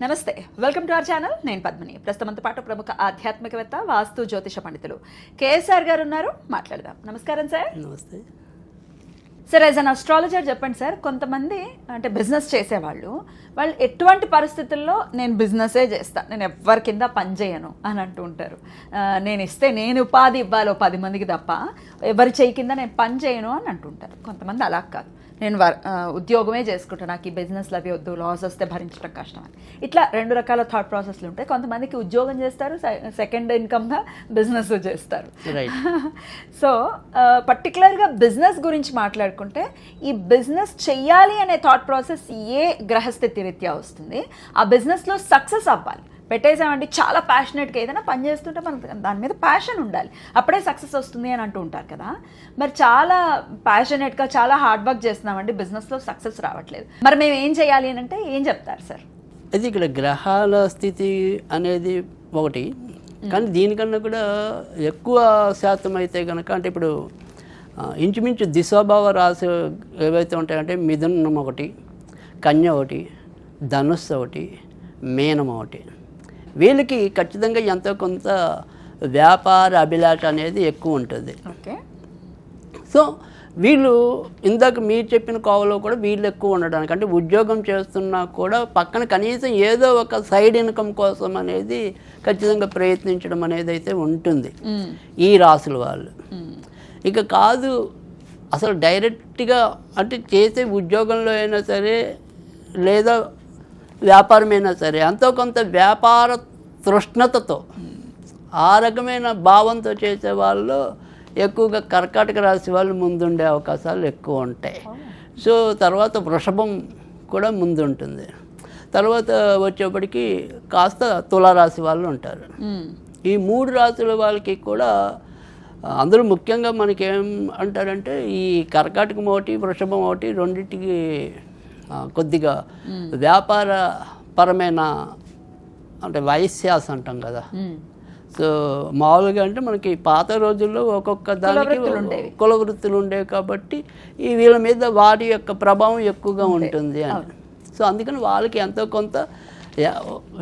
నమస్తే, welcome to our channel. నేను పద్మిని. ప్రస్తుతంతో పాటు ప్రముఖ ఆధ్యాత్మికవేత్త, వాస్తు జ్యోతిష పండితులు కేఎస్ఆర్ గారు ఉన్నారు. మాట్లాడదాం. నమస్కారం సార్. నమస్తే సార్, యాజ్ అన్ అస్ట్రాలజర్ చెప్పండి సార్, కొంతమంది అంటే బిజినెస్ చేసేవాళ్ళు వాళ్ళు ఎటువంటి పరిస్థితుల్లో నేను బిజినెసే చేస్తాను, నేను ఎవరి కింద పని చేయను అని అంటూ ఉంటారు. నేను ఉపాధి ఇవ్వాలి 10 మందికి తప్ప ఎవరి చేయి కింద నేను పని చేయను అని అంటుంటారు. కొంతమంది అలా కాదు, నేను ఉద్యోగమే చేసుకుంటాను, నాకు ఈ బిజినెస్లు అవి వద్దు, లాస్ వస్తే భరించడం కష్టం అని. ఇట్లా 2 రకాల థాట్ ప్రాసెస్లు ఉంటాయి. కొంతమందికి ఉద్యోగం చేస్తారు, సెకండ్ ఇన్కమ్గా బిజినెస్ చేస్తారు. సో పర్టికులర్గా బిజినెస్ గురించి మాట్లాడుకుంటే, ఈ బిజినెస్ చెయ్యాలి అనే థాట్ ప్రాసెస్ ఏ గ్రహస్థితి రీత్యా వస్తుంది, ఆ బిజినెస్లో సక్సెస్ అవ్వాలి. పెట్టేసామండి చాలా ప్యాషనెట్గా ఏదైనా పని చేస్తుంటే మనకు దాని మీద ప్యాషన్ ఉండాలి, అప్పుడే సక్సెస్ వస్తుంది అని అంటూ ఉంటారు కదా. మరి చాలా ప్యాషనెట్గా చాలా హార్డ్ వర్క్ చేస్తున్నామండి, బిజినెస్లో సక్సెస్ రావట్లేదు, మరి మేము ఏం చేయాలి అని అంటే ఏం చెప్తారు సార్? అది ఇక్కడ గ్రహాల స్థితి అనేది ఒకటి, కానీ దీనికన్నా కూడా ఎక్కువ శాతం అయితే కనుక, అంటే ఇప్పుడు ఇంచుమించు దిశాభావ రాశి ఏవైతే ఉంటాయంటే మిథునం ఒకటి, కన్య ఒకటి, ధనుస్సు ఒకటి, మీనం ఒకటి. వీళ్ళకి ఖచ్చితంగా ఎంతో కొంత వ్యాపార అభిలాష అనేది ఎక్కువ ఉంటుంది. ఓకే. సో వీళ్ళు ఇందాక మీరు చెప్పిన కోవలో కూడా వీళ్ళు ఎక్కువ ఉండడానికి, అంటే ఉద్యోగం చేస్తున్నా కూడా పక్కన కనీసం ఏదో ఒక సైడ్ ఇన్కమ్ కోసం అనేది ఖచ్చితంగా ప్రయత్నించడం అనేది అయితే ఉంటుంది ఈ రాసుల వాళ్ళు. ఇక కాదు అసలు డైరెక్ట్గా అంటే చేసే ఉద్యోగంలో అయినా సరే లేదా వ్యాపారమైనా సరే ఎంతో కొంత వ్యాపార తృష్ణతతో ఆ రకమైన భావంతో చేసే వాళ్ళు ఎక్కువగా కర్కాటక రాశి వాళ్ళు ముందుండే అవకాశాలు ఎక్కువ ఉంటాయి. సో తర్వాత వృషభం కూడా ముందుంటుంది. తర్వాత వచ్చేప్పటికి కాస్త తులారాశి వాళ్ళు ఉంటారు. ఈ 3 రాశుల వాళ్ళకి కూడా అందులో ముఖ్యంగా మనకేం అంటారంటే ఈ కర్కాటకం ఒకటి, వృషభం ఒకటి, రెండింటికి కొద్దిగా వ్యాపార పరమైన అంటే వైశ్యాస్ అంటాం కదా. సో మామూలుగా అంటే మనకి పాత రోజుల్లో ఒక్కొక్క దానికి కుల వృత్తులు ఉండేవి కాబట్టి ఈ వీళ్ళ మీద వాటి యొక్క ప్రభావం ఎక్కువగా ఉంటుంది అని. సో అందుకని వాళ్ళకి ఎంతో కొంత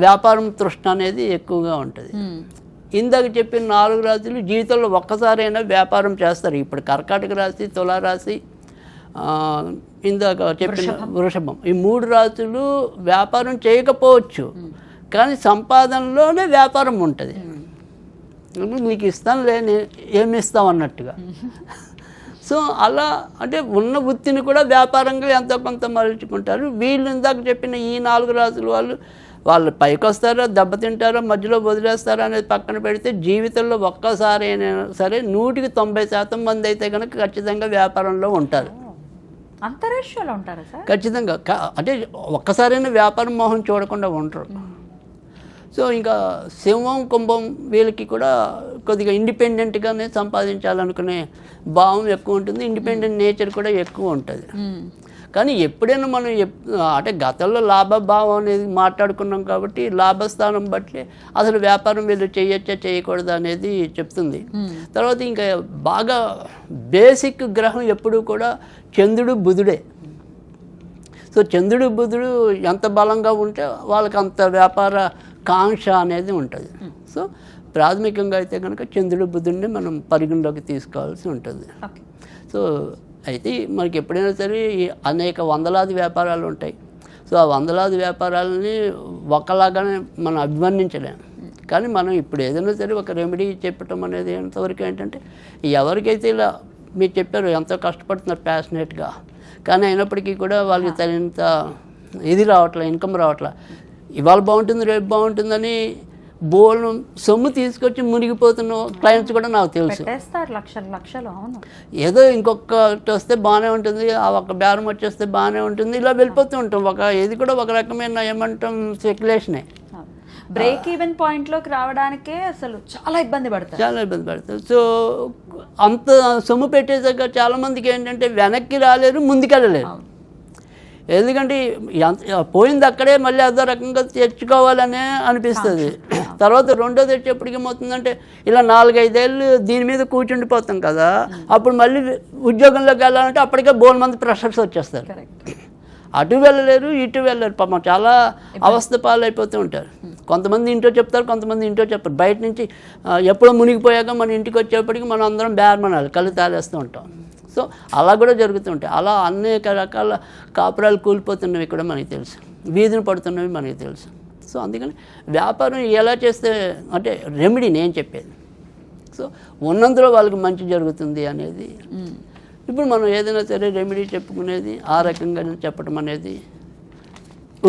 వ్యాపారం తృష్ణ అనేది ఎక్కువగా ఉంటుంది. ఇందాక చెప్పిన 4 రాశులు జీవితంలో ఒక్కసారైనా వ్యాపారం చేస్తారు. ఇప్పుడు కర్కాటక రాశి, తులారాశి, ఇందాక చెప్పిన వృషభం, ఈ 3 రాశులు వ్యాపారం చేయకపోవచ్చు, కానీ సంపాదనలోనే వ్యాపారం ఉంటుంది. నీకు ఇస్తానులే, ఏమి ఇస్తాం అన్నట్టుగా. సో అలా అంటే ఉన్న వృత్తిని కూడా వ్యాపారంగా ఎంతో కొంత మలుచుకుంటారు. వీళ్ళు ఇందాక చెప్పిన ఈ 4 రాశుల వాళ్ళు పైకి వస్తారో దెబ్బతింటారో మధ్యలో వదిలేస్తారో అనేది పక్కన పెడితే జీవితంలో ఒక్కసారి అయినా సరే 100% మంది అయితే కనుక ఖచ్చితంగా వ్యాపారంలో ఉంటారు. అంతరేష్యాలు ఉంటారా సార్? ఖచ్చితంగా. అంటే ఒక్కసారైనా వ్యాపారం మోహం చూడకుండా ఉంటారు. సో ఇంకా సింహం, కుంభం వీళ్ళకి కూడా కొద్దిగా ఇండిపెండెంట్గానే సంపాదించాలనుకునే భావం ఎక్కువ ఉంటుంది, ఇండిపెండెంట్ నేచర్ కూడా ఎక్కువ ఉంటుంది. కానీ ఎప్పుడైనా మనం అంటే గతంలో లాభభావం అనేది మాట్లాడుకున్నాం కాబట్టి లాభస్థానం బట్టి అసలు వ్యాపారం వీళ్ళు చేయొచ్చా చేయకూడదు అనేది చెప్తుంది. తర్వాత ఇంకా బాగా బేసిక్ గ్రహం ఎప్పుడూ కూడా చంద్రుడు, బుధుడే. సో చంద్రుడు, బుధుడు ఎంత బలంగా ఉంటే వాళ్ళకి అంత వ్యాపార కాంక్ష అనేది ఉంటుంది. సో ప్రాథమికంగా అయితే కనుక చంద్రుడు, బుధుడిని మనం పరిగణలోకి తీసుకోవాల్సి ఉంటుంది. సో అయితే మనకి ఎప్పుడైనా సరే అనేక వందలాది వ్యాపారాలు ఉంటాయి. సో ఆ వందలాది వ్యాపారాలని ఒకలాగానే మనం అభివర్ణించలేము. కానీ మనం ఇప్పుడు ఏదైనా సరే ఒక రెమెడీ చెప్పటం అనేది ఎంతవరకు ఏంటంటే, ఎవరికైతే ఇలా మీరు చెప్పారు ఎంతో కష్టపడుతున్నారు ప్యాషనేట్గా, కానీ అయినప్పటికీ కూడా వాళ్ళకి తగినంత ఇది రావట్లే, ఇన్కమ్ రావట్లే. ఇవాళ బాగుంటుంది రేపు బాగుంటుందని బోల్ను సొమ్ము తీసుకొచ్చి మునిగిపోతున్న క్లయింట్స్ కూడా నాకు తెలుసు. లక్షలు. అవును. ఏదో ఇంకొకటి వస్తే బాగానే ఉంటుంది, ఆ ఒక బేరం వచ్చేస్తే బాగానే ఉంటుంది, ఇలా వెళ్ళిపోతూ ఉంటాం. ఇది కూడా ఒక రకమైన ఏమంటాం స్పెక్యులేషనే. బ్రేక్ ఈవెన్ పాయింట్లోకి రావడానికే అసలు చాలా ఇబ్బంది పడతారు. సో అంత సొమ్ము పెట్టేసాక చాలామందికి ఏంటంటే వెనక్కి రాలేరు, ముందుకెళ్ళలేరు. ఎందుకంటే పోయింది అక్కడే మళ్ళీ అదో రకంగా తెచ్చుకోవాలనే అనిపిస్తుంది. తర్వాత రెండోది వచ్చేప్పటికి ఏమవుతుందంటే ఇలా 4-5 ఏళ్ళు దీని మీద కూర్చుండిపోతాం కదా, అప్పుడు మళ్ళీ ఉద్యోగంలోకి వెళ్ళాలంటే అప్పటికే బోల్ మంది ప్రెషర్స్ వచ్చేస్తారు. అటు వెళ్ళలేరు ఇటు వెళ్ళలేరు, పాపం చాలా అవస్థ పాలైపోతూ ఉంటారు. కొంతమంది ఇంట్లో చెప్తారు, కొంతమంది ఇంట్లో చెప్పారు. బయట నుంచి ఎప్పుడో మునిగిపోయాక మన ఇంటికి వచ్చేప్పటికి మనం అందరం బేరమనాలి, కళ్ళు తాలేస్తూ ఉంటాం. సో అలా కూడా జరుగుతుంటాయి. అలా అనేక రకాల కాపురాలు కూలిపోతున్నవి కూడా మనకి తెలుసు, వీధిని పడుతున్నవి మనకి తెలుసు. సో అందుకని వ్యాపారం ఎలా చేస్తే అంటే రెమెడీ నేను చెప్పేది. సో ఉన్నందులో వాళ్ళకి మంచి జరుగుతుంది అనేది. ఇప్పుడు మనం ఏదైనా సరే రెమెడీ చెప్పుకునేది ఆ రకంగా చెప్పడం అనేది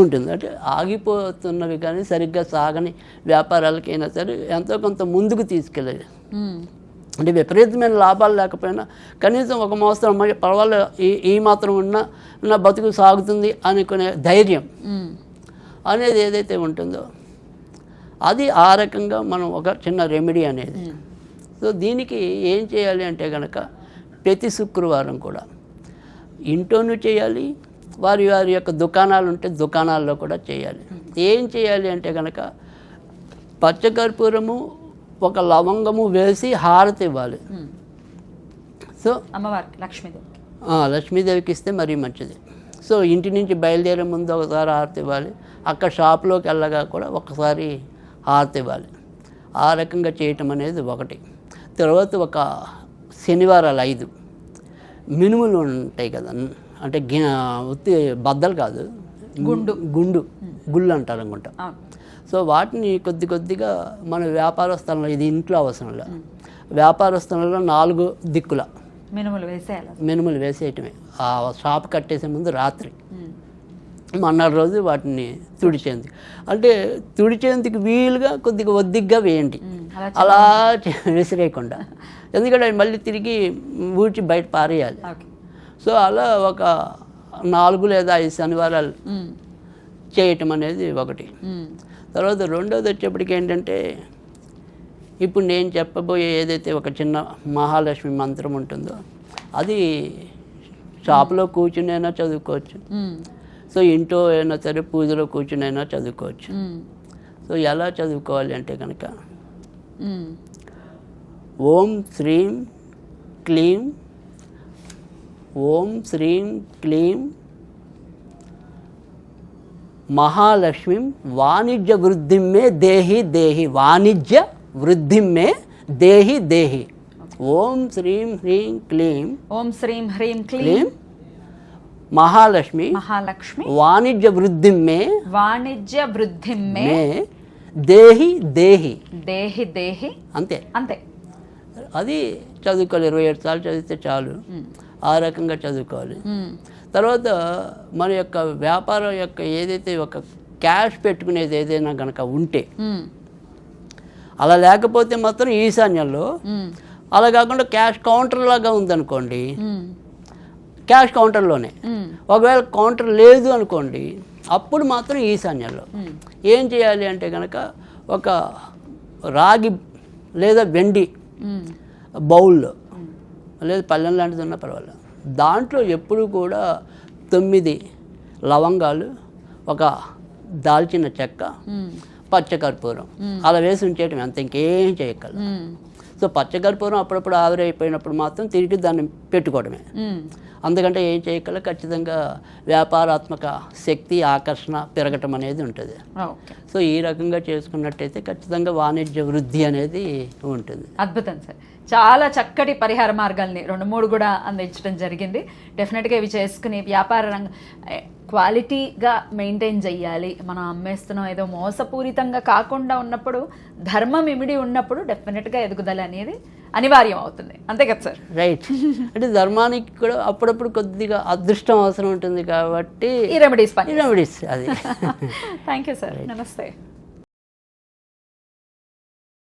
ఉంటుంది. అంటే ఆగిపోతున్నవి కానీ సరిగ్గా సాగని వ్యాపారాలకైనా సరే ఎంతో కొంత ముందుకు తీసుకెళ్ళేది. అంటే విపరీతమైన లాభాలు లేకపోయినా కనీసం ఒక మోస్తరు పర్వాలేదు, ఈ మాత్రం ఉన్నా నా బతుకు సాగుతుంది అనుకునే ధైర్యం అనేది ఏదైతే ఉంటుందో అది ఆ రకంగా మనం ఒక చిన్న రెమెడీ అనేది. సో దీనికి ఏం చేయాలి అంటే కనుక ప్రతి శుక్రవారం కూడా ఇంట్లోనూ చేయాలి, వారి యొక్క దుకాణాలు ఉంటే దుకాణాల్లో కూడా చేయాలి. ఏం చేయాలి అంటే కనుక పచ్చకర్పూరము ఒక లవంగము వేసి హారతి ఇవ్వాలి. సో అమ్మవారికి లక్ష్మీదేవికి ఇస్తే మరీ మంచిది. సో ఇంటి నుంచి బయలుదేరే ముందు ఒకసారి హారతి ఇవ్వాలి, అక్కడ షాప్లోకి వెళ్ళగా కూడా ఒకసారి హారతి ఇవ్వాలి. ఆ రకంగా చేయటం అనేది ఒకటి. తర్వాత ఒక శనివారాలు 5 మినుములు ఉంటాయి కదా, అంటే ఉత్తి బద్దలు కాదు, గుళ్ళు అంటారు అనుకుంటా. సో వాటిని కొద్దిగా మన వ్యాపార స్థలంలో, ఇది ఇంట్లో అవసరం లేదు, వ్యాపార స్థలంలో 4 దిక్కుల మినుములు వేసేయటమే. ఆ షాప్ కట్టేసే ముందు రాత్రి మన్నాడు రోజు వాటిని తుడిచేందుకు, అంటే తుడిచేందుకు వీలుగా కొద్దిగా ఒద్దిగ్గా వేయండి, అలా విసిరేయకుండా. ఎందుకంటే మళ్ళీ తిరిగి ఊడ్చి బయట పారేయాలి. సో అలా ఒక 4 లేదా 5 శనివారాలు చేయటం అనేది ఒకటి. తర్వాత రెండోది వచ్చేప్పటికి ఏంటంటే ఇప్పుడు నేను చెప్పబోయే ఏదైతే ఒక చిన్న మహాలక్ష్మి మంత్రం ఉంటుందో అది షాప్లో కూర్చునైనా చదువుకోవచ్చు, సో ఇంట్లో అయినా సరే పూజలో కూర్చునైనా చదువుకోవచ్చు. సో ఎలా చదువుకోవాలి అంటే కనుక ఓం శ్రీం క్లీం ఓం శ్రీం క్లీం మహాలక్ష్మి వాణిజ్య వృద్ధిమే దేహి దేహి, వాణిజ్య వృద్ధిమే దేహి దేహి. ఓం శ్రీం హ్రీం క్లీం క్లీం మహాలక్ష్మి వాణిజ్య వృద్ధిమే దేహి దేహి అంతే. అది చదువుకోవాలి. 27 సార్లు చదివితే చాలు. ఆ రకంగా చదువుకోవాలి. తర్వాత మన యొక్క వ్యాపారం యొక్క ఏదైతే ఒక క్యాష్ పెట్టుకునేది ఏదైనా కనుక ఉంటే, అలా లేకపోతే మాత్రం ఈశాన్యంలో, అలా కాకుండా క్యాష్ కౌంటర్ లాగా ఉందనుకోండి, క్యాష్ కౌంటర్లోనే. ఒకవేళ కౌంటర్ లేదు అనుకోండి, అప్పుడు మాత్రం ఈశాన్యంలో. ఏం చేయాలి అంటే కనుక ఒక రాగి లేదా వెండి బౌల్లో లేదా పళ్ళెం లాంటిది ఉన్నా పర్వాలేదు, దాంట్లో ఎప్పుడు కూడా 9 లవంగాలు, ఒక దాల్చిన చెక్క, పచ్చకర్పూరం అలా వేసి ఉంచేయటం, అంత ఇంకేం చేయగలరు. సో పచ్చకర్పూరం అప్పుడప్పుడు ఆవిరైపోయినప్పుడు మాత్రం తిరిగి దాన్ని పెట్టుకోవడమే, అందుకంటే ఏం చేయగల. ఖచ్చితంగా వ్యాపారాత్మక శక్తి, ఆకర్షణ పెరగటం అనేది ఉంటుంది. సో ఈ రకంగా చేసుకున్నట్టయితే ఖచ్చితంగా వాణిజ్య వృద్ధి అనేది ఉంటుంది. అద్భుతం సార్, చాలా చక్కటి పరిహార మార్గాల్ని 2-3 కూడా అందించడం జరిగింది. డెఫినెట్గా ఇవి చేసుకుని వ్యాపార రంగం క్వాలిటీగా మెయింటైన్ చెయ్యాలి. మనం అమ్మేస్తున్నాం ఏదో మోసపూరితంగా కాకుండా ఉన్నప్పుడు, ధర్మం ఇమిడి ఉన్నప్పుడు డెఫినెట్గా ఎదుగుదల అనేది అనివార్యం అవుతుంది. అంతే కదా సార్? రైట్. అంటే ధర్మానికి కూడా అప్పుడప్పుడు కొద్దిగా అదృష్టం అవసరం ఉంటుంది కాబట్టి ఈ రెమెడీస్ అది. థ్యాంక్ యూ సార్, నమస్తే.